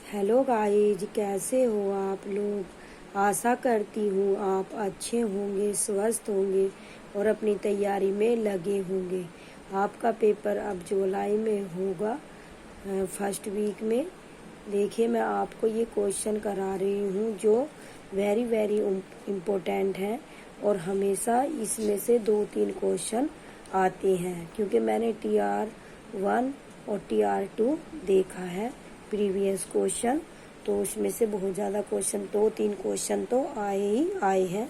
Hello guys, कैसे हो आप लोग। आशा करती हूँ आप अच्छे होंगे, स्वस्थ होंगे और अपनी तैयारी में लगे होंगे। आपका पेपर अब जुलाई में होगा, फर्स्ट वीक में। देखिए, मैं आपको ये क्वेश्चन करा रही हूँ जो वेरी वेरी इम्पोर्टेंट है और हमेशा इसमें से 2-3 क्वेश्चन आते हैं, क्योंकि मैंने TR1 और TR2 देखा है प्रीवियस क्वेश्चन। तो उसमें से बहुत ज़्यादा क्वेश्चन, 2-3 क्वेश्चन तो आए ही आए हैं।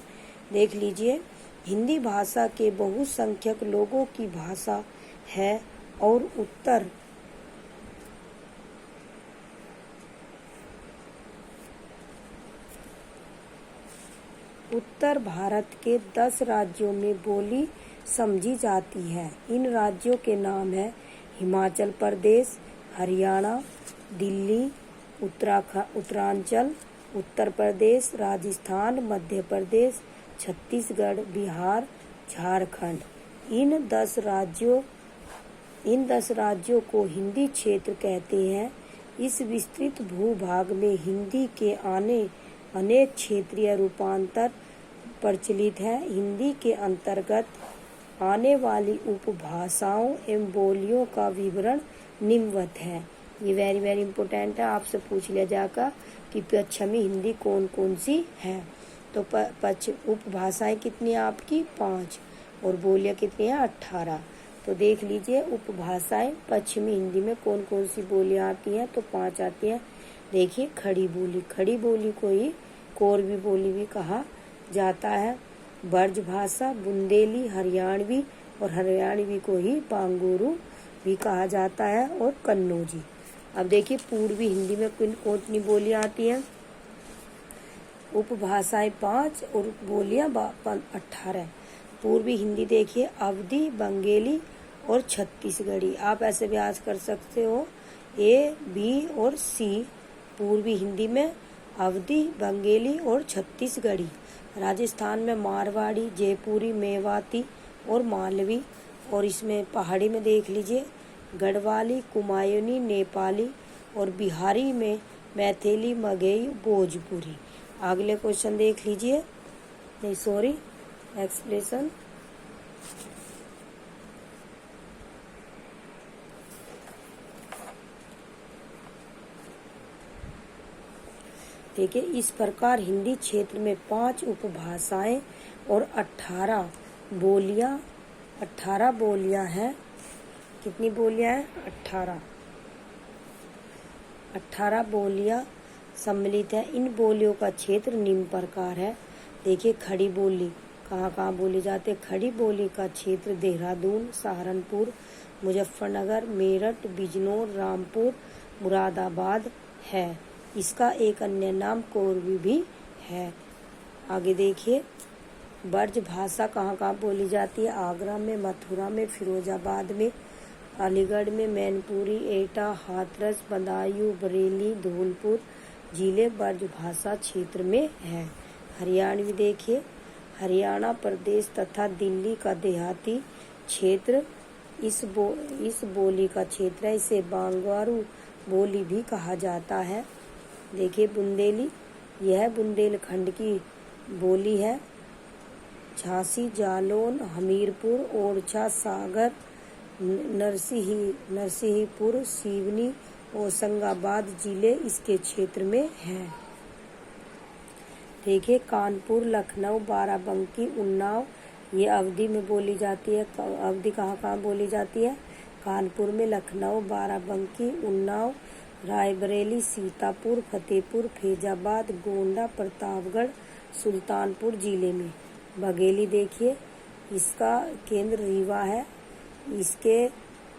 देख लीजिए, हिंदी भाषा के बहुसंख्यक लोगों की भाषा है और उत्तर भारत के 10 राज्यों में बोली समझी जाती है। इन राज्यों के नाम है हिमाचल प्रदेश, हरियाणा, दिल्ली, उत्तरांचल, उत्तर प्रदेश, राजस्थान, मध्य प्रदेश, छत्तीसगढ़, बिहार, झारखंड। इन 10 राज्यों को हिंदी क्षेत्र कहते हैं। इस विस्तृत भूभाग में हिंदी के अनेक क्षेत्रीय रूपांतर प्रचलित है। हिंदी के अंतर्गत आने वाली उपभाषाओं एवं बोलियों का विवरण निम्नवत है। ये वेरी वेरी इंपॉर्टेंट है, आपसे पूछ लिया जाएगा कि पश्चिमी हिंदी कौन कौन सी है। तो उपभाषाएं कितनी है आपकी? 5 और बोलियां कितनी है? 18। तो देख लीजिए, उपभाषाएं पश्चिमी हिंदी में कौन कौन सी बोलियां आती हैं। तो 5 आती हैं। देखिए, खड़ी बोली को ही कोरवी बोली भी कहा जाता है। ब्रज भाषा, बुंदेली, हरियाणवी और हरियाणवी को ही बांगुरू भी कहा जाता है, और कन्नौजी। अब देखिए, पूर्वी हिंदी में कितनी बोलियां आती हैं? उपभाषाएं 5 और बोलियां 18। पूर्वी हिंदी देखिए, अवधी, बंगेली और छत्तीसगढ़ी। आप ऐसे भी आज कर सकते हो A, B और C। पूर्वी हिंदी में अवधी, बंगेली और छत्तीसगढ़ी। राजस्थान में मारवाड़ी, जयपुरी, मेवाती और मालवी। और इसमें पहाड़ी में देख लीजिए, गढ़वाली, कुमायूनी, नेपाली और बिहारी में मैथिली, मगही, भोजपुरी। अगले क्वेश्चन देख लीजिए, एक्सप्रेशन। देखिए, इस प्रकार हिंदी क्षेत्र में 5 उपभाषाएं और 18 बोलियां हैं। कितनी बोलियां हैं? 18 बोलियां सम्मिलित है। इन बोलियों का क्षेत्र निम्न प्रकार है। देखिए, खड़ी बोली कहाँ बोली जाती है? खड़ी बोली का क्षेत्र देहरादून, सहारनपुर, मुजफ्फरनगर, मेरठ, बिजनौर, रामपुर, मुरादाबाद है। इसका एक अन्य नाम कोरवी भी है। आगे देखिए, ब्रज भाषा कहाँ बोली जाती है? आगरा में, मथुरा में, फिरोजाबाद में, अलीगढ़ में, मैनपुरी, एटा, हाथरस, बदायूं, बरेली, धौलपुर जिले ब्रज भाषा क्षेत्र में है। हरियाणवी देखिए, हरियाणा प्रदेश तथा दिल्ली का देहाती क्षेत्र इस बोली का क्षेत्र है। इसे बांगवारू बोली भी कहा जाता है। देखिए, बुंदेली, यह बुंदेलखंड की बोली है। झांसी, जालौन, हमीरपुर, ओरछा, सागर, नरसिंहपुर, सिवनी, होशंगाबाद जिले इसके क्षेत्र में हैं। देखिए, कानपुर, लखनऊ, बाराबंकी, उन्नाव ये अवधी में बोली जाती है। अवधी कहाँ बोली जाती है? कानपुर में, लखनऊ, बाराबंकी, उन्नाव, रायबरेली, सीतापुर, फतेहपुर, फैजाबाद, गोंडा, प्रतापगढ़, सुल्तानपुर जिले में। बघेली देखिए, इसका केंद्र रीवा है। इसके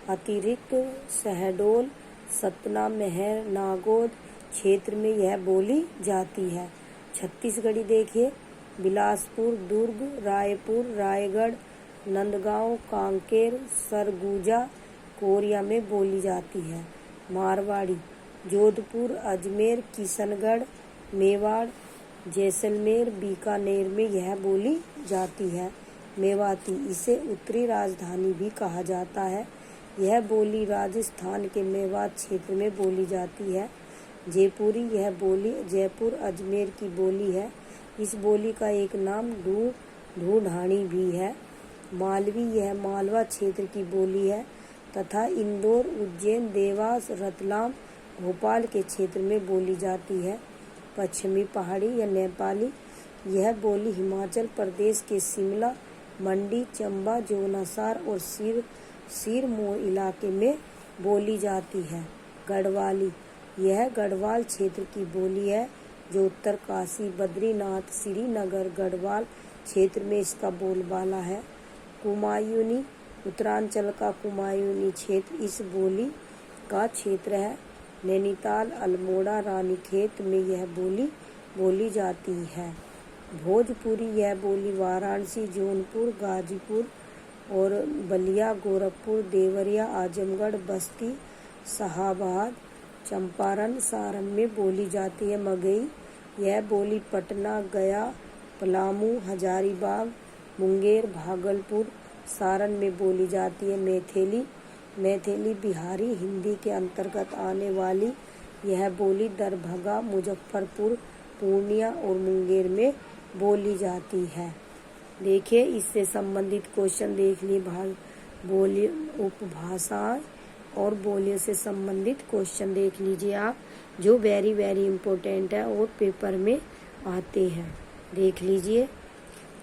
अतिरिक्त शहडोल, सतना, महर, नागौद क्षेत्र में यह बोली जाती है। छत्तीसगढ़ी देखिए, बिलासपुर, दुर्ग, रायपुर, रायगढ़, नंदगांव, कांकेर, सरगुजा, कोरिया में बोली जाती है। मारवाड़ी, जोधपुर, अजमेर, किशनगढ़, मेवाड़, जैसलमेर, बीकानेर में यह बोली जाती है। मेवाती, इसे उत्तरी राजधानी भी कहा जाता है। यह बोली राजस्थान के मेवात क्षेत्र में बोली जाती है। जयपुरी, यह बोली जयपुर अजमेर की बोली है। इस बोली का एक नाम ढूंढानी भी है। मालवी, यह मालवा क्षेत्र की बोली है तथा इंदौर, उज्जैन, देवास, रतलाम, भोपाल के क्षेत्र में बोली जाती है। पश्चिमी पहाड़ी या नेपाली, यह बोली हिमाचल प्रदेश के शिमला, मंडी, चंबा, जोनासार और सिरमौर इलाके में बोली जाती है। गढ़वाली, यह गढ़वाल क्षेत्र की बोली है जो उत्तरकाशी, बद्रीनाथ, श्रीनगर, गढ़वाल क्षेत्र में इसका बोलबाला है। कुमायूनी, उत्तरांचल का कुमायूनी क्षेत्र इस बोली का क्षेत्र है। नैनीताल, अल्मोड़ा, रानीखेत में यह बोली बोली जाती है। भोजपुरी, यह बोली वाराणसी, जौनपुर, गाजीपुर और बलिया, गोरखपुर, देवरिया, आजमगढ़, बस्ती, शाहाबाद, चंपारण, सारण में बोली जाती है। मगही, यह बोली पटना, गया, पलामू, हजारीबाग, मुंगेर, भागलपुर, सारण में बोली जाती है। मैथिली बिहारी हिंदी के अंतर्गत आने वाली यह बोली दरभंगा, मुजफ्फरपुर, पूर्णिया और मुंगेर में बोली जाती है। देखिए, इससे संबंधित क्वेश्चन देख लिए। बोली, उपभाषाएं और बोलियों से संबंधित क्वेश्चन देख लीजिए आप, जो वेरी इम्पोर्टेंट है और पेपर में आते हैं। देख लीजिए।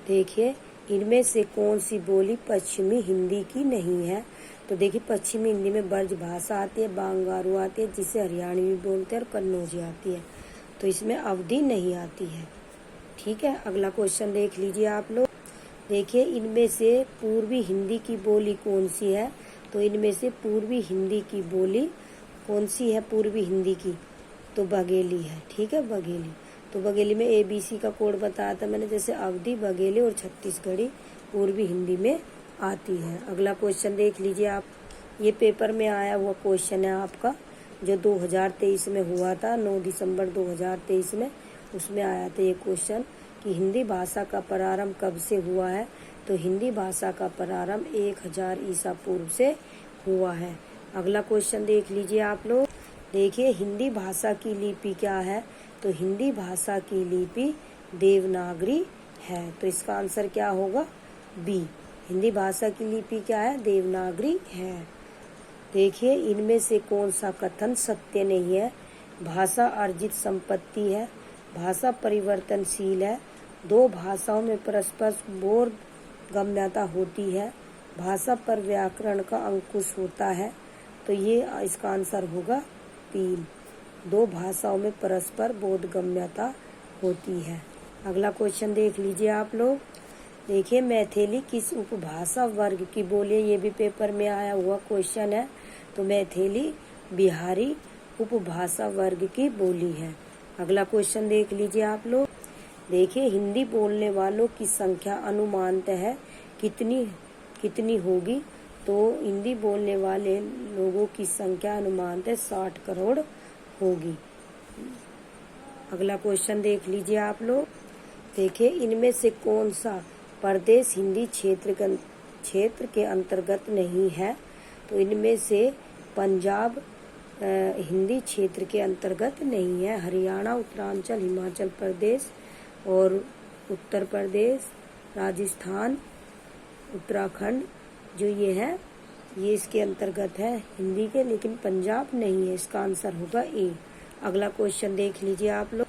देखिए, इनमें से कौन सी बोली पश्चिमी हिंदी की नहीं है? तो देखिए, पश्चिमी हिंदी में ब्रज भाषा आती है, बांगारू आती है जिसे हरियाणवी बोलते हैं, और कन्नौजी आती है। तो इसमें अवधी नहीं आती है। ठीक है, अगला क्वेश्चन देख लीजिए आप लोग। देखिए, इनमें से पूर्वी हिंदी की बोली कौन सी है? तो इनमें से पूर्वी हिंदी की बोली कौन सी है? पूर्वी हिंदी की तो बघेली है। ठीक है, बघेली। तो बघेली में ABC का कोड बताया था मैंने, जैसे अवधी, बघेली और छत्तीसगढ़ी पूर्वी हिंदी में आती है। अगला क्वेश्चन देख लीजिए आप। ये पेपर में आया हुआ क्वेश्चन है आपका, जो 2023 में हुआ था, 9 दिसंबर 2023 में। उसमें आया था ये क्वेश्चन कि हिंदी भाषा का प्रारंभ कब से हुआ है? तो हिंदी भाषा का प्रारंभ 1000 ईसा पूर्व से हुआ है। अगला क्वेश्चन देख लीजिए आप लोग। देखिए, हिंदी भाषा की लिपि क्या है? तो हिंदी भाषा की लिपि देवनागरी है। तो इसका आंसर क्या होगा? बी। हिंदी भाषा की लिपि क्या है? देवनागरी है। देखिए, इनमें से कौन सा कथन सत्य नहीं है? भाषा अर्जित संपत्ति है, भाषा परिवर्तनशील है, दो भाषाओं में परस्पर बोधगम्यता होती है, भाषा पर व्याकरण का अंकुश होता है। तो ये इसका आंसर होगा 3। दो भाषाओं में परस्पर बोधगम्यता होती है। अगला क्वेश्चन देख लीजिए आप लोग। देखिए, मैथिली किस उपभाषा वर्ग की बोली है? ये भी पेपर में आया हुआ क्वेश्चन है। तो मैथिली बिहारी उपभाषा वर्ग की बोली है। अगला क्वेश्चन देख लीजिए आप लोग। देखिए, हिंदी बोलने वालों की संख्या अनुमानतः है कितनी होगी? तो हिंदी बोलने वाले लोगों की संख्या अनुमानतः 60 करोड़ होगी। अगला क्वेश्चन देख लीजिए आप लोग। देखिए, इनमें से कौन सा प्रदेश हिंदी क्षेत्र के अंतर्गत नहीं है? तो इनमें से पंजाब हिंदी क्षेत्र के अंतर्गत नहीं है। हरियाणा, उत्तरांचल, हिमाचल प्रदेश और उत्तर प्रदेश, राजस्थान, उत्तराखंड जो ये है, ये इसके अंतर्गत है हिंदी के, लेकिन पंजाब नहीं है। इसका आंसर होगा ए। अगला क्वेश्चन देख लीजिए आप लोग।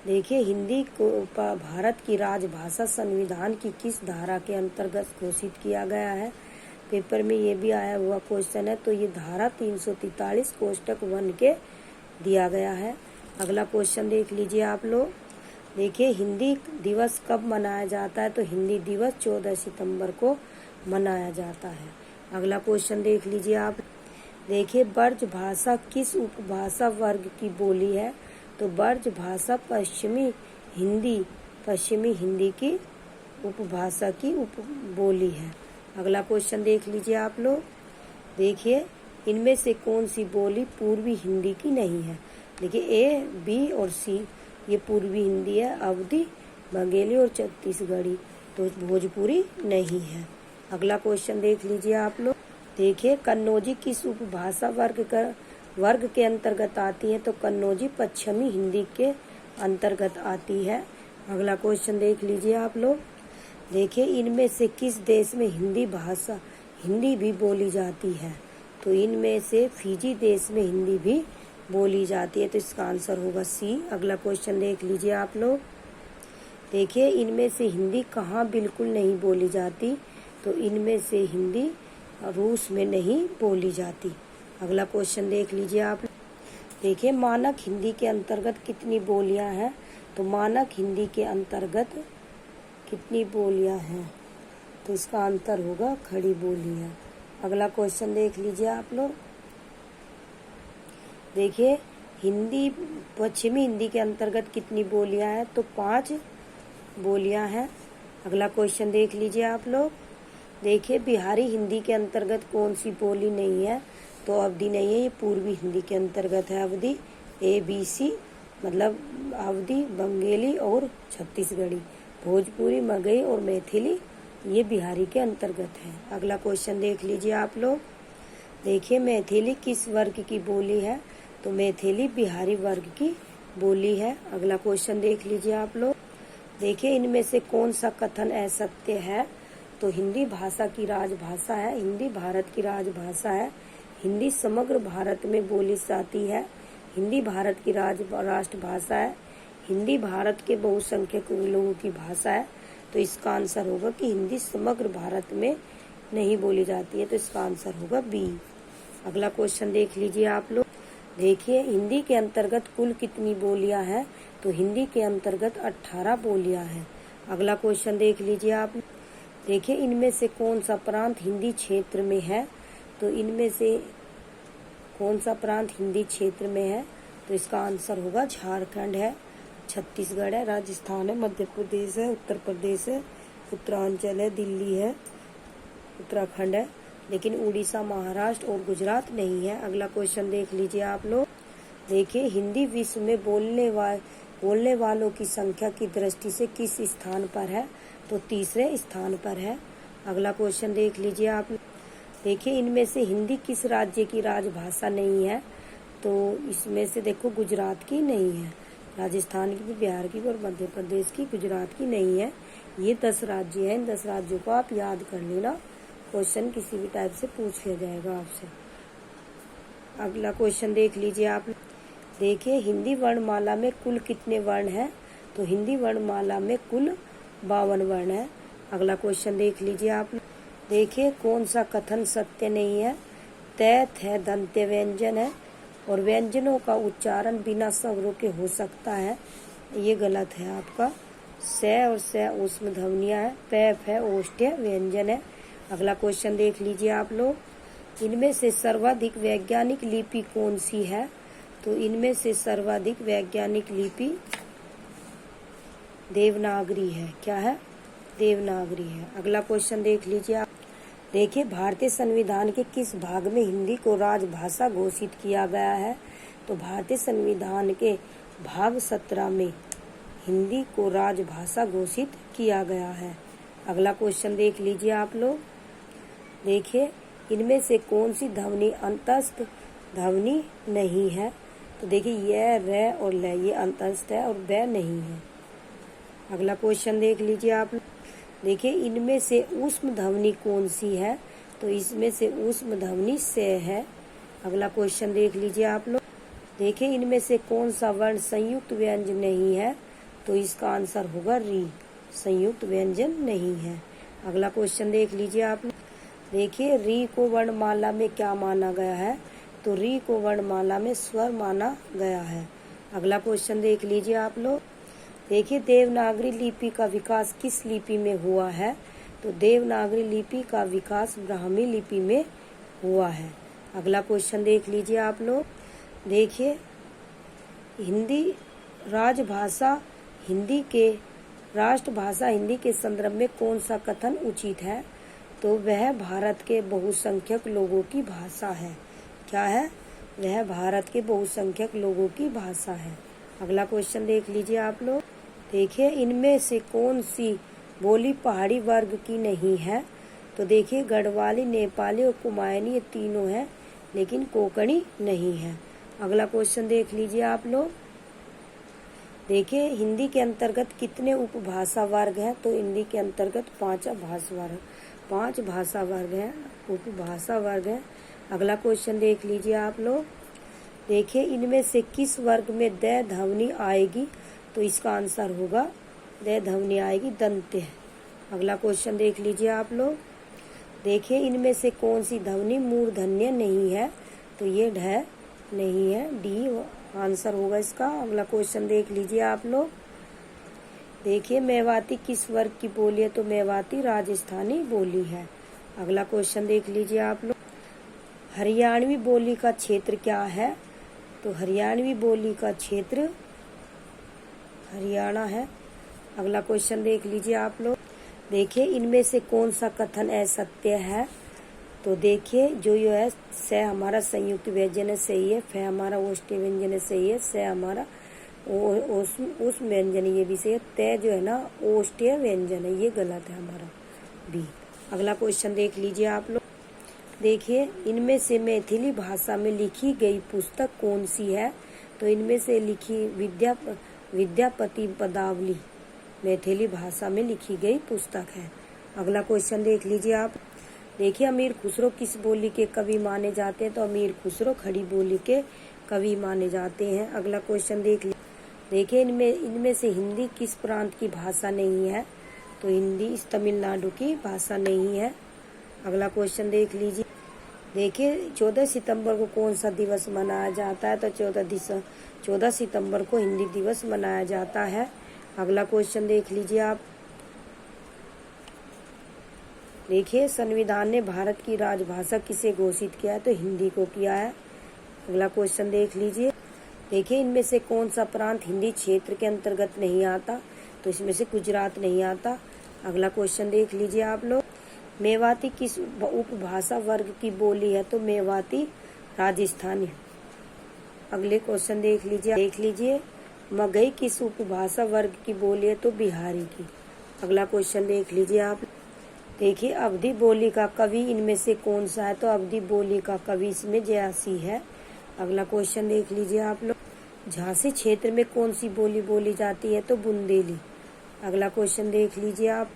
देखिए, हिंदी को भारत की राजभाषा संविधान की किस धारा के अंतर्गत घोषित किया गया है? पेपर में ये भी आया हुआ क्वेश्चन है। तो ये धारा 343 कोष्टक 1 के दिया गया है। अगला क्वेश्चन देख लीजिए आप लोग। देखिए, हिंदी दिवस कब मनाया जाता है? तो हिंदी दिवस 14 सितंबर को मनाया जाता है। अगला क्वेश्चन देख लीजिए आप। देखिए, ब्रज भाषा किस उपभाषा वर्ग की बोली है? तो ब्रज भाषा पश्चिमी हिंदी की उपभाषा की बोली है। अगला क्वेश्चन देख लीजिए आप लोग। देखिए, इनमें से कौन सी बोली पूर्वी हिंदी की नहीं है? देखिए, ए, बी और सी ये पूर्वी हिंदी है। अवधी, बघेली और छत्तीसगढ़ी तो भोजपुरी नहीं है। अगला क्वेश्चन देख लीजिए आप लोग। देखिए, कन्नौजी किस उपभाषा वर्ग वर्ग के अंतर्गत आती है? तो कन्नौजी पश्चिमी हिंदी के अंतर्गत आती है। अगला क्वेश्चन देख लीजिए आप लोग। देखिए, इनमें से किस देश में हिंदी भी बोली जाती है? तो इनमें से फिजी देश में हिंदी भी बोली जाती है, तो इसका आंसर होगा सी। अगला क्वेश्चन देख लीजिए आप लोग। देखिए, इनमें से हिंदी कहाँ बिल्कुल नहीं बोली जाती? तो इनमें से हिंदी रूस में नहीं बोली जाती। अगला क्वेश्चन देख लीजिए आप। देखिए, मानक हिंदी के अंतर्गत कितनी बोलियां हैं? तो मानक हिंदी के अंतर्गत कितनी बोलियां हैं? तो इसका आंसर होगा खड़ी बोलियां। अगला क्वेश्चन देख लीजिए आप लोग। देखिए, पश्चिमी हिंदी के अंतर्गत कितनी बोलियां हैं? तो 5 बोलियां हैं। अगला क्वेश्चन देख लीजिए आप लोग। देखिए, बिहारी हिंदी के अंतर्गत कौन सी बोली नहीं है? तो अवधी नहीं है, ये पूर्वी हिंदी के अंतर्गत है। अवधी ABC मतलब अवधी, बंगेली और छत्तीसगढ़ी। भोजपुरी, मगही और मैथिली ये बिहारी के अंतर्गत है। अगला क्वेश्चन देख लीजिए आप लोग। देखिए, मैथिली किस वर्ग की बोली है? तो मैथिली बिहारी वर्ग की बोली है। अगला क्वेश्चन देख लीजिए आप लोग। देखिए, इनमें से कौन सा कथन असत्य है? तो हिंदी भाषा की राजभाषा है। हिंदी भारत की राजभाषा है। हिंदी समग्र भारत में बोली जाती है। हिंदी भारत की राष्ट्रभाषा है। हिंदी भारत के बहुसंख्यक लोगों की भाषा है। तो इसका आंसर होगा कि हिंदी समग्र भारत में नहीं बोली जाती है, तो इसका आंसर होगा बी। अगला क्वेश्चन देख लीजिए आप लोग। देखिए, हिंदी के अंतर्गत कुल कितनी बोलियां हैं? तो हिंदी के अंतर्गत 18 बोलियां हैं। अगला क्वेश्चन देख लीजिए आप। देखिए, इनमें से कौन सा प्रांत हिंदी क्षेत्र में है? तो इनमें से कौन सा प्रांत हिंदी क्षेत्र में है? तो इसका आंसर होगा झारखंड है, छत्तीसगढ़ है, राजस्थान है, मध्य प्रदेश है, उत्तर प्रदेश है, उत्तरांचल है, दिल्ली है, उत्तराखंड है, लेकिन उड़ीसा, महाराष्ट्र और गुजरात नहीं है। अगला क्वेश्चन देख लीजिए आप लोग। देखिए, हिंदी विश्व में बोलने वालों की संख्या की दृष्टि से किस स्थान पर है? तो तीसरे स्थान पर है। अगला क्वेश्चन देख लीजिए आप। देखिए, इनमें से हिंदी किस राज्य की राजभाषा नहीं है? तो इसमें से देखो, गुजरात की नहीं है, राजस्थान की, बिहार की और मध्य प्रदेश की, गुजरात की नहीं है। ये 10 राज्य हैं। इन 10 राज्यों को आप याद कर लेना, क्वेश्चन किसी भी टाइप से पूछ लिया जाएगा आपसे। अगला क्वेश्चन देख लीजिए आप। देखिए, हिंदी वर्णमाला में कुल कितने वर्ण हैं? तो हिंदी वर्णमाला में कुल 52 वर्ण है। अगला क्वेश्चन देख लीजिए आप। देखिए, कौन सा कथन सत्य नहीं है? तय थ दंत्य व्यंजन है और व्यंजनों का उच्चारण बिना स्वरों के हो सकता है, ये गलत है आपका। स और स ऊष्म ध्वनियां है। प फ ओष्ठ्य व्यंजन है। अगला क्वेश्चन देख लीजिए आप लोग। इनमें से सर्वाधिक वैज्ञानिक लिपि कौन सी है? तो इनमें से सर्वाधिक वैज्ञानिक लिपि देवनागरी है। क्या है? देवनागरी है। अगला क्वेश्चन देख लीजिए आप। देखिए, भारतीय संविधान के किस भाग में हिंदी को राजभाषा घोषित किया गया है? तो भारतीय संविधान के भाग 17 में हिंदी को राजभाषा घोषित किया गया है। अगला क्वेश्चन देख लीजिए आप लोग। देखिए, इनमें से कौन सी ध्वनि अंतस्थ ध्वनि नहीं है? तो देखिए, य, र और ल ये अंतस्थ है और ब नहीं है। अगला क्वेश्चन देख लीजिए आप। देखिए, इनमें से ऊष्म ध्वनि कौन सी है? तो इसमें से ऊष्म ध्वनि से है। अगला क्वेश्चन देख लीजिए आप लोग। देखिए, इनमें से कौन सा वर्ण संयुक्त व्यंजन नहीं है? तो इसका आंसर होगा री, संयुक्त व्यंजन नहीं है। अगला क्वेश्चन देख लीजिए आप। देखिए, री को वर्णमाला में क्या माना गया है? तो री को वर्णमाला में स्वर माना गया है। अगला क्वेश्चन देख लीजिए आप लोग। देखिए, देवनागरी लिपि का विकास किस लिपि में हुआ है? तो देवनागरी लिपि का विकास ब्राह्मी लिपि में हुआ है। अगला क्वेश्चन देख लीजिए आप लोग। देखिए, हिंदी राजभाषा हिंदी के राष्ट्रभाषा हिंदी के संदर्भ में कौन सा कथन उचित है? तो वह भारत के बहुसंख्यक लोगों की भाषा है। क्या है? वह भारत के बहुसंख्यक लोगों की भाषा है। अगला क्वेश्चन देख लीजिए आप लोग। देखिए, इनमें से कौन सी बोली पहाड़ी वर्ग की नहीं है? तो देखिए, गढ़वाली, नेपाली और कुमायूनी ये तीनों हैं, लेकिन कोंकणी नहीं है। अगला क्वेश्चन देख लीजिए आप लोग। देखिए हिंदी के अंतर्गत कितने उपभाषा वर्ग हैं? तो हिंदी के अंतर्गत 5 भाषा वर्ग हैं, उपभाषा वर्ग हैं। अगला क्वेश्चन देख लीजिए आप लोग। देखिए इनमें से किस वर्ग में द ध्वनि आएगी? तो इसका आंसर होगा द ध्वनि आएगी दंत्य। अगला क्वेश्चन देख लीजिए आप लोग। देखिए इनमें से कौन सी ध्वनि मूर्धन्य नहीं है? तो ये ढ नहीं है, डी आंसर होगा इसका। अगला क्वेश्चन देख लीजिए आप लोग। देखिए मेवाती किस वर्ग की बोली है? तो मेवाती राजस्थानी बोली है। अगला क्वेश्चन देख लीजिए आप लोग। हरियाणवी बोली का क्षेत्र क्या है? तो हरियाणवी बोली का क्षेत्र हरियाणा है। अगला क्वेश्चन देख लीजिए आप लोग। देखिए इनमें से कौन सा कथन असत्य है? तो देखिए जो ये है स हमारा संयुक्त व्यंजन है, सही है। फ हमारा ओष्ठ्य व्यंजन है, सही है। स हमारा उस व्यंजन, ये भी सही है। त जो है ना ओष्ठ्य व्यंजन है, ये गलत है हमारा बी। अगला क्वेश्चन देख लीजिए आप लोग। देखिए इनमें से मैथिली भाषा में लिखी गई पुस्तक कौन सी है? तो इनमें से लिखी विद्यापति पदावली मैथिली भाषा में लिखी गई पुस्तक है। अगला क्वेश्चन देख लीजिए आप। देखिए अमीर खुसरो किस बोली के कवि माने जाते हैं? तो अमीर खुसरो खड़ी बोली के कवि माने जाते हैं। अगला क्वेश्चन देखिए इनमें से हिंदी किस प्रांत की भाषा नहीं है? तो हिंदी इस तमिलनाडु की भाषा नहीं है। अगला क्वेश्चन देख लीजिए। देखिए 14 सितंबर को कौन सा दिवस मनाया जाता है? तो 14 सितंबर को हिंदी दिवस मनाया जाता है। अगला क्वेश्चन देख लीजिए आप। देखिए संविधान ने भारत की राजभाषा किसे घोषित किया है? तो हिंदी को किया है। अगला क्वेश्चन देख लीजिए। देखिए इनमें से कौन सा प्रांत हिंदी क्षेत्र के अंतर्गत नहीं आता? तो इसमें से गुजरात नहीं आता। अगला क्वेश्चन देख लीजिए आप लोग। मेवाती किस उपभाषा वर्ग की बोली है? तो मेवाती राजस्थानी। अगले क्वेश्चन देख लीजिए। मगही किस उपभाषा वर्ग की बोली है? तो बिहारी की। अगला क्वेश्चन देख लीजिए आप। देखिए अवधी बोली का कवि इनमें से कौन सा है? तो अवधी बोली का कवि इसमें जयासी है। अगला क्वेश्चन देख लीजिए आप लोग। झांसी क्षेत्र में कौन सी बोली बोली जाती है? तो बुंदेली। अगला क्वेश्चन देख लीजिए आप।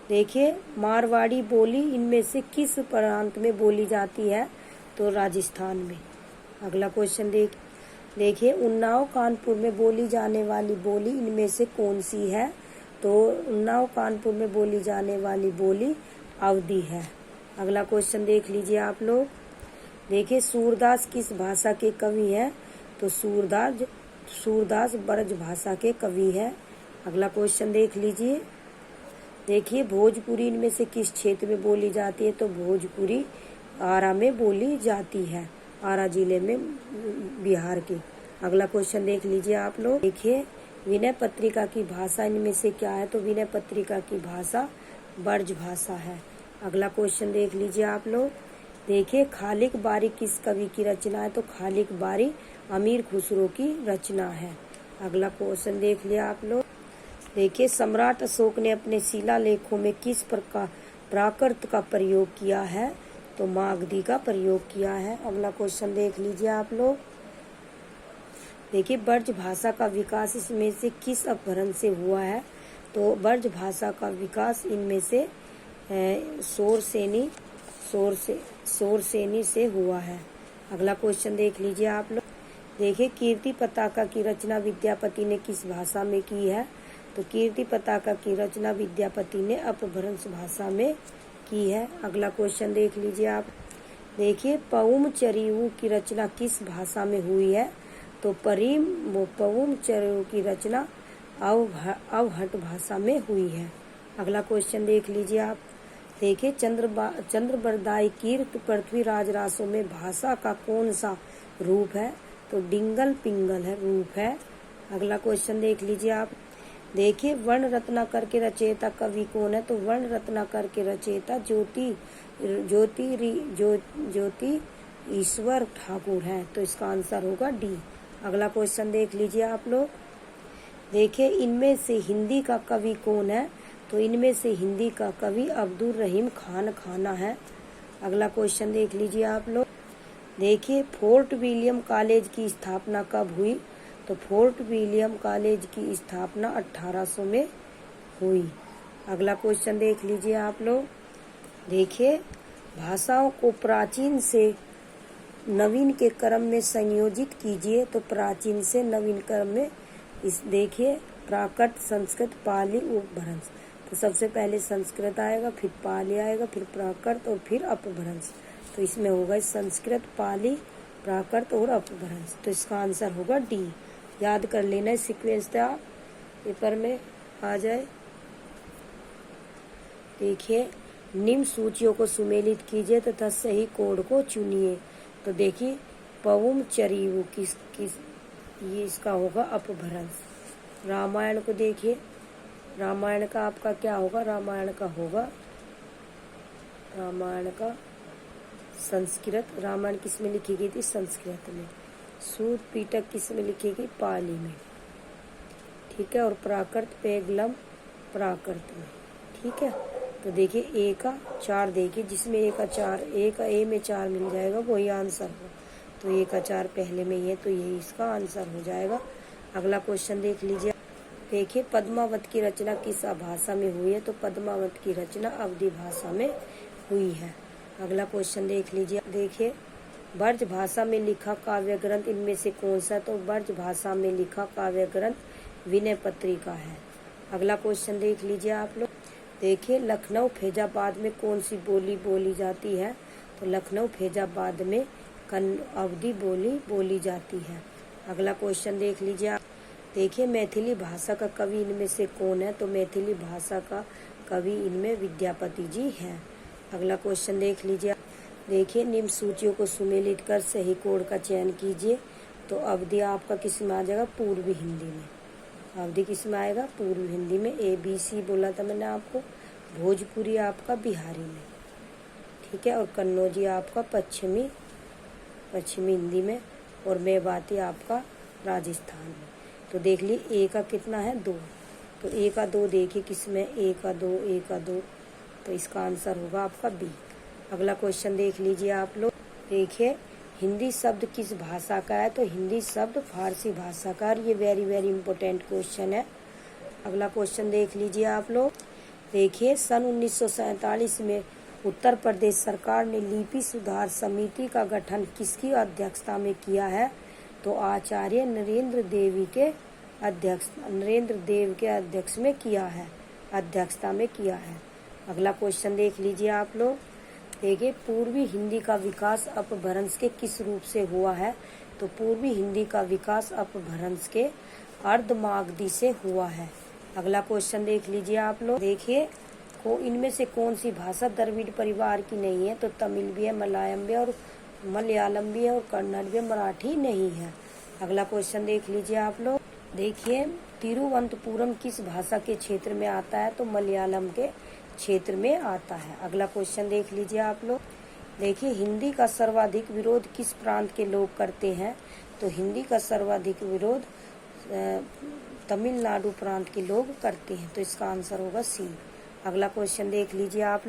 देखिए मारवाड़ी बोली इनमें से किस प्रांत में बोली जाती है? तो राजस्थान में। अगला क्वेश्चन देखिए उन्नाव कानपुर में बोली जाने वाली बोली इनमें से कौन सी है? तो उन्नाव कानपुर में बोली जाने वाली बोली अवधी है। अगला क्वेश्चन देख लीजिए आप लोग। देखिए सूरदास किस भाषा के कवि हैं? तो सूरदास ब्रज भाषा के कवि है। अगला क्वेश्चन देख लीजिए। देखिए भोजपुरी इनमें से किस क्षेत्र में बोली जाती है? तो भोजपुरी आरा में बोली जाती है, आरा जिले में, बिहार के। अगला क्वेश्चन देख लीजिए आप लोग। देखिए विनय पत्रिका की भाषा इनमें से क्या है? तो विनय पत्रिका की भाषा ब्रज भाषा है। अगला क्वेश्चन देख लीजिए आप लोग। देखिए खालिक बारी किस कवि की रचना है? तो खालिक बारी अमीर खुसरो की रचना है। अगला क्वेश्चन देख लिया आप लोग। देखिए सम्राट अशोक ने अपने शिलालेखों में किस प्रकार प्राकृत का प्रयोग किया है? तो मागधी का प्रयोग किया है। अगला क्वेश्चन देख लीजिए आप लोग। देखिए ब्रज भाषा का विकास इसमें से किस अपभ्रंश से हुआ है? तो ब्रज भाषा का विकास इनमें से शोरसेनी से हुआ है। अगला क्वेश्चन देख लीजिए आप लोग। देखिए कीर्ति पताका की रचना विद्यापति ने किस भाषा में की है? तो कीर्ति पताका की रचना विद्यापति ने अपभ्रंश भाषा में की है। अगला क्वेश्चन देख लीजिए आप। देखिए पउम चरिऊ की रचना किस भाषा में हुई है? तो पउम चरिऊ की रचना अवहट भाषा में हुई है। अगला क्वेश्चन देख लीजिए आप। देखिए चंद्रबरदाई कीर्त पृथ्वीराज रासों में भाषा का कौन सा रूप है? तो डिंगल पिंगल है, रूप है। अगला क्वेश्चन देख लीजिए आप। देखिए वर्ण रत्नाकर के रचयिता कवि कौन है? तो वर्ण रत्नाकर के रचयिता ज्योति ईश्वर ठाकुर है। तो इसका आंसर होगा डी। अगला क्वेश्चन देख लीजिए आप लोग। देखिए इनमें से हिंदी का कवि कौन है? तो इनमें से हिंदी का कवि अब्दुल रहीम खान खाना है। अगला क्वेश्चन देख लीजिए आप लोग। देखिए फोर्ट विलियम कॉलेज की स्थापना कब हुई? तो फोर्ट विलियम कॉलेज की स्थापना 1800 में हुई। अगला क्वेश्चन देख लीजिए आप लोग। देखिए भाषाओं को प्राचीन से नवीन के क्रम में संयोजित कीजिए। तो प्राचीन से नवीन क्रम में इस देखिए प्राकृत, संस्कृत, पाली, अपभ्रंश। तो सबसे पहले संस्कृत आएगा, फिर पाली आएगा, फिर प्राकृत और फिर अपभ्रंश। तो इसमें होगा संस्कृत, पाली, प्राकृत और अपभ्रंश। तो इसका आंसर होगा डी। याद कर लेना, सीक्वेंस था पेपर में आ जाए। देखिए निम्न सूचियों को सुमेलित कीजिए तथा सही कोड को चुनिए। तो देखिए पवुम चरीवु किस ये इसका होगा अपभ्रंश। रामायण को देखिए, रामायण का आपका क्या होगा? रामायण का होगा, रामायण का संस्कृत। रामायण किस में लिखी गई थी? संस्कृत में। सूत पीटक किस में लिखी गई? पाली में। ठीक है। और प्राकृत पेगलम प्राकृत में। ठीक है। तो देखिए ए का 4 देखिए, जिसमें ए का 4, ए का ए में 4 मिल जाएगा, वही आंसर हो। तो ए का 4 पहले में ही है, तो यही इसका आंसर हो जाएगा। अगला क्वेश्चन देख लीजिए। देखिए पद्मावत की रचना किस भाषा में हुई है? तो पद्मावत की रचना अवधी भाषा में हुई है। अगला क्वेश्चन देख लीजिए। देखिए ब्रज भाषा में लिखा काव्य ग्रंथ इनमें से कौन सा? तो ब्रज भाषा में लिखा काव्य ग्रंथ विनय पत्रिका है। अगला क्वेश्चन देख लीजिए आप लोग। देखिए लखनऊ फैजाबाद में कौन सी बोली बोली जाती है? तो लखनऊ फैजाबाद में अवधी बोली बोली जाती है। अगला क्वेश्चन देख लीजिए आप। देखिए मैथिली भाषा का कवि इनमें से कौन है? तो मैथिली भाषा का कवि इनमें विद्यापति जी हैं। अगला क्वेश्चन देख लीजिए। देखिए निम्न सूचियों को सुमेलित कर सही कोड का चयन कीजिए। तो अवधि आपका किस में आ जाएगा? पूर्वी हिंदी में। अवधि किस में आएगा? पूर्वी हिंदी में। ABC बोला था मैंने आपको। भोजपुरी आपका बिहारी में। ठीक है। और कन्नौजी आपका पश्चिमी हिंदी में। और मेवाती आपका राजस्थान में। तो देख ली ए का कितना है? 2। तो ए का 2 देखिए किस में? ए का 2, ए का 2। तो इसका आंसर होगा आपका बी। अगला क्वेश्चन देख लीजिए आप लोग। देखिए हिंदी शब्द किस भाषा का है? तो हिंदी शब्द फारसी भाषा का। ये वेरी वेरी इंपॉर्टेंट क्वेश्चन है। अगला क्वेश्चन देख लीजिए आप लोग। देखिए सन 1947 में उत्तर प्रदेश सरकार ने लिपि सुधार समिति का गठन किसकी अध्यक्षता में किया है? तो आचार्य नरेंद्र देव के अध्यक्ष में किया है, अध्यक्षता में किया है। अगला क्वेश्चन देख लीजिए आप लोग। देखिए पूर्वी हिंदी का विकास अपभ्रंश के किस रूप से हुआ है? तो पूर्वी हिंदी का विकास अपभ्रंश के अर्धमागधी से हुआ है। अगला क्वेश्चन देख लीजिए आप लोग। देखिए इनमें से कौन सी भाषा द्रविड़ परिवार की नहीं है? तो तमिल भी है, मलयालम भी है, और मलयालम भी है, और कन्नड़ भी, मराठी नहीं है। अगला क्वेश्चन देख लीजिए आप लोग। देखिए तिरुवनंतपुरम किस भाषा के क्षेत्र में आता है? तो मलयालम के क्षेत्र में आता है। अगला क्वेश्चन देख लीजिए आप लोग। देखिए हिंदी का सर्वाधिक विरोध किस प्रांत के लोग करते हैं? तो हिंदी का सर्वाधिक विरोध तमिलनाडु प्रांत के लोग करते हैं। तो इसका आंसर होगा सी। अगला क्वेश्चन देख लीजिए आप।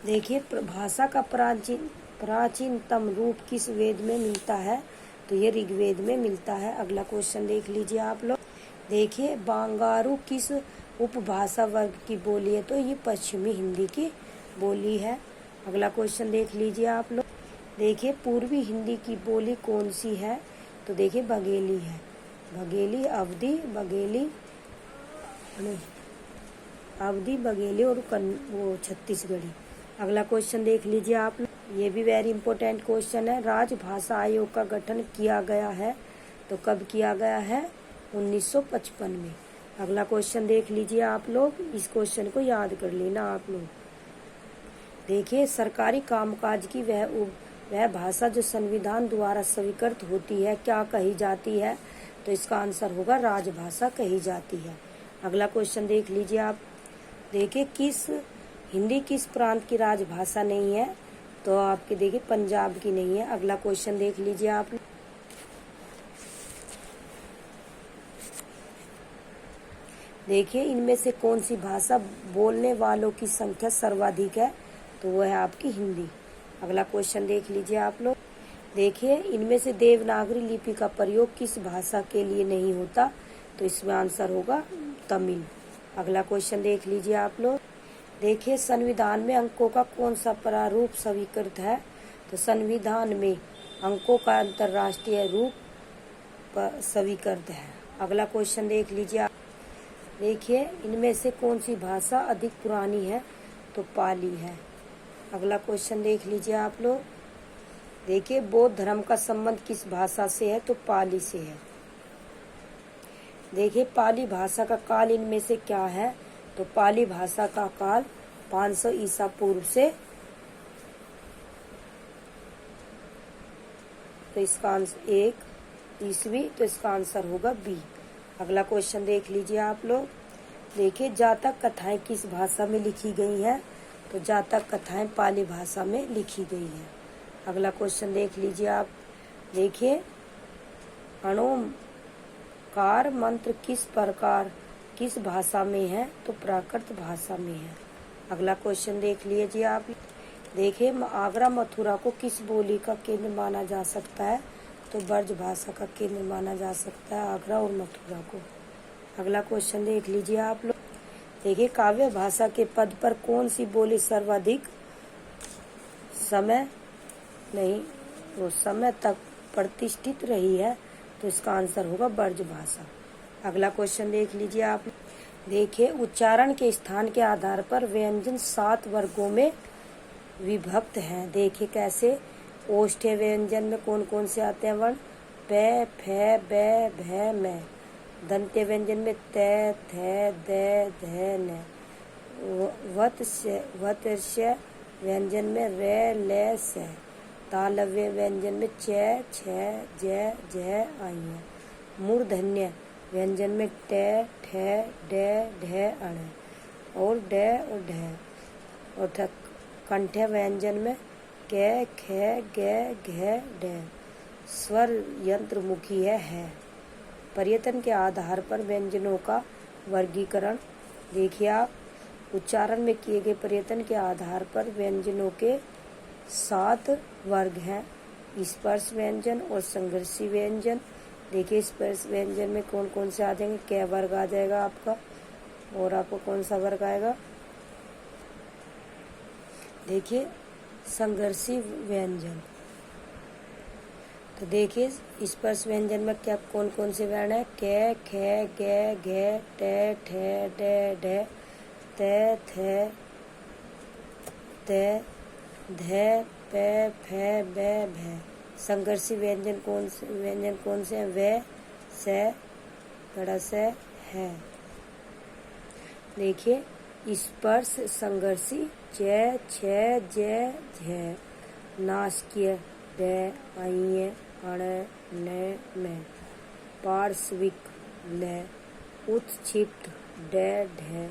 देखिए भाषा का प्राचीनतम रूप किस वेद में मिलता है? तो ये ऋग्वेद में मिलता है। अगला क्वेश्चन देख लीजिए आप लोग। देखिए बांगारू किस उपभाषा वर्ग की बोली है? तो ये पश्चिमी हिंदी की बोली है। अगला क्वेश्चन देख लीजिए आप लोग। देखिए पूर्वी हिंदी की बोली कौन सी है? तो देखिए बघेली है। बघेली, अवधी, बघेली और वो छत्तीसगढ़ी। अगला क्वेश्चन देख लीजिए आप लोग। ये भी वेरी इंपॉर्टेंट क्वेश्चन है। राजभाषा आयोग का गठन किया गया है, तो कब किया गया है? 1955 में। अगला क्वेश्चन देख लीजिए आप लोग। इस क्वेश्चन को याद कर लेना आप लोग। देखिए सरकारी कामकाज की वह भाषा जो संविधान द्वारा स्वीकृत होती है क्या कही जाती है? तो इसका आंसर होगा राजभाषा कही जाती है। अगला क्वेश्चन देख लीजिए आप। देखिए हिंदी किस प्रांत की राजभाषा नहीं है? तो आपके देखिए पंजाब की नहीं है। अगला क्वेश्चन देख लीजिए आप। देखिए इनमें से कौन सी भाषा बोलने वालों की संख्या सर्वाधिक है? तो वो है आपकी हिंदी। अगला क्वेश्चन देख लीजिए आप लोग। देखिए इनमें से देवनागरी लिपि का प्रयोग किस भाषा के लिए नहीं होता, तो इसमें आंसर होगा तमिल। अगला क्वेश्चन देख लीजिए आप लोग। देखिए संविधान में अंकों का कौन सा प्रारूप स्वीकृत है, तो संविधान में अंकों का अंतर्राष्ट्रीय रूप स्वीकृत है। अगला क्वेश्चन देख लीजिए आप। देखिए इनमें से कौन सी भाषा अधिक पुरानी है, तो पाली है। अगला क्वेश्चन देख लीजिए आप लोग। देखिए बौद्ध धर्म का संबंध किस भाषा से है, तो पाली से है। देखिए पाली भाषा का काल इनमें से क्या है, तो पाली भाषा का काल 500 ईसा पूर्व से, तो इसका आंसर 1 ईस्वी, तो इसका आंसर होगा बी। अगला क्वेश्चन देख लीजिए आप लोग। देखिए जातक कथाएं किस भाषा में लिखी गई हैं, तो जातक कथाएं पाली भाषा में लिखी गई हैं। अगला क्वेश्चन देख लीजिए आप। देखिए अणोमकार मंत्र किस भाषा में है, तो प्राकृत भाषा में है। अगला क्वेश्चन देख लीजिए आप। देखिए आगरा मथुरा को किस बोली का केंद्र माना जा सकता है, तो ब्रज भाषा का केंद्र माना जा सकता है आगरा और मथुरा को। अगला क्वेश्चन देख लीजिए आप लोग। देखिए काव्य भाषा के पद पर कौन सी बोली सर्वाधिक समय तक प्रतिष्ठित रही है, तो इसका आंसर होगा ब्रज भाषा। अगला क्वेश्चन देख लीजिए आप। देखिए उच्चारण के स्थान के आधार पर व्यंजन 7 वर्गों में विभक्त हैं। देखिए कैसे। ओष्ठ्य व्यंजन में कौन कौन से आते हैं वर्ण, प, फ, ब, भ, म। दंत्य व्यंजन में त, थ, द, ध, न। वत्स्य व्यंजन में र, ल, स। तालव्य व्यंजन में च, छ, ज, झ आई है। मूर्धन्य व्यंजन में ट, ठ, ड, ढ अण और ड और ढ। और कंठ व्यंजन में क, ख, ग, घ, ढ। स्वर यंत्र मुखी है। पर्यटन के आधार पर व्यंजनों का वर्गीकरण। देखिए आप उच्चारण में किए गए पर्यटन के आधार पर व्यंजनों के 7 वर्ग हैं। स्पर्श व्यंजन और संघर्षी व्यंजन। देखिए स्पर्श व्यंजन में कौन कौन से आ जाएंगे, क्या वर्ग आ जाएगा आपका, और आपको कौन सा वर्ग आएगा। देखिए संघर्षी व्यंजन। तो देखिए स्पर्श व्यंजन में क्या कौन कौन से वर्ण है, क, ख, ग, घ, ट, ठ, ड, ढ, त, थ, त, ध, प, फ, ब, भ। संघर्षी व्यंजन कौन से हैं, व, स, बड़ा स, है। देखिए स्पर्श संघर्षी च, छ, ज, झ। नासिकीय ड, ऐ, अण, न, म। पार्श्विक ल। उत्क्षिप्त ड, ढ।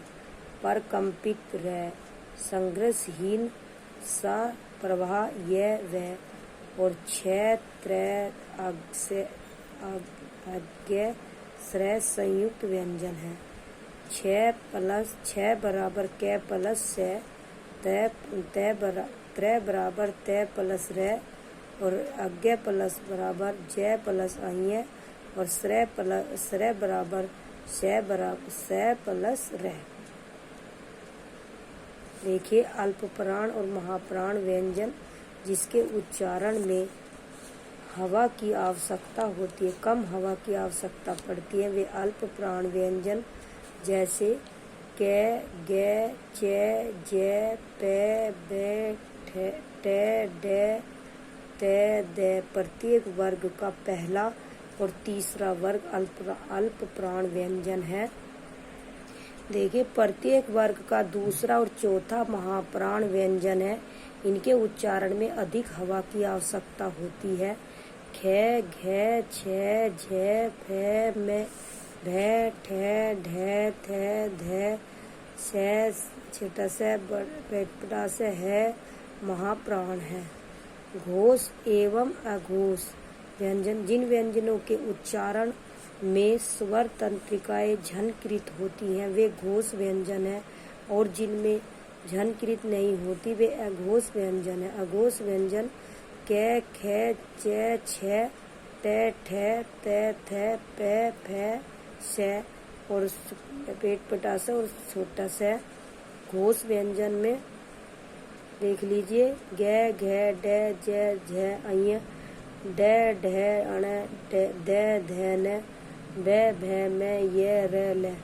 परकंपित र। संघर्षहीन स, प्रवाह य, व। और छ, त्र, अज्ञ, श्र संयुक्त व्यंजन है। 6 बराबर क प्लस से, त्र बराबर त प्लस र, और अज्ञ प्लस बराबर ज प्लस अय, और श्र बराबर स प्लस र। देखिए अल्प प्राण और महाप्राण व्यंजन जिसके उच्चारण में हवा की आवश्यकता होती है, कम हवा की आवश्यकता पड़ती है, वे अल्प प्राण व्यंजन जैसे क, ग, च, ज, प, ब, ट, ड, त, द। प्रत्येक वर्ग का पहला और तीसरा वर्ग अल्प प्राण व्यंजन है। देखिए प्रत्येक वर्ग का दूसरा और चौथा महाप्राण व्यंजन है। इनके उच्चारण में अधिक हवा की आवश्यकता होती है। ख, घ, छ, झ, फ, म, भ, ठ, ढ, थ, ध, स, छोटा स, बड़ा स है महाप्राण है। घोष एवं अघोष व्यंजन, जिन व्यंजनों के उच्चारण में स्वर तंत्रिकाएं झनकृत होती हैं वे घोष व्यंजन है, और जिनमें झनकृत नहीं होती वे अघोष व्यंजन है। अघोष व्यंजन कै खे चे छे टे ठे ते थे पे फे से और पेट पटा से और छोटा से घोष व्यंजन में देख लीजिए गे घे डे जे झे अय डे ढे अण दे धे ने बे भे में ये रे ले।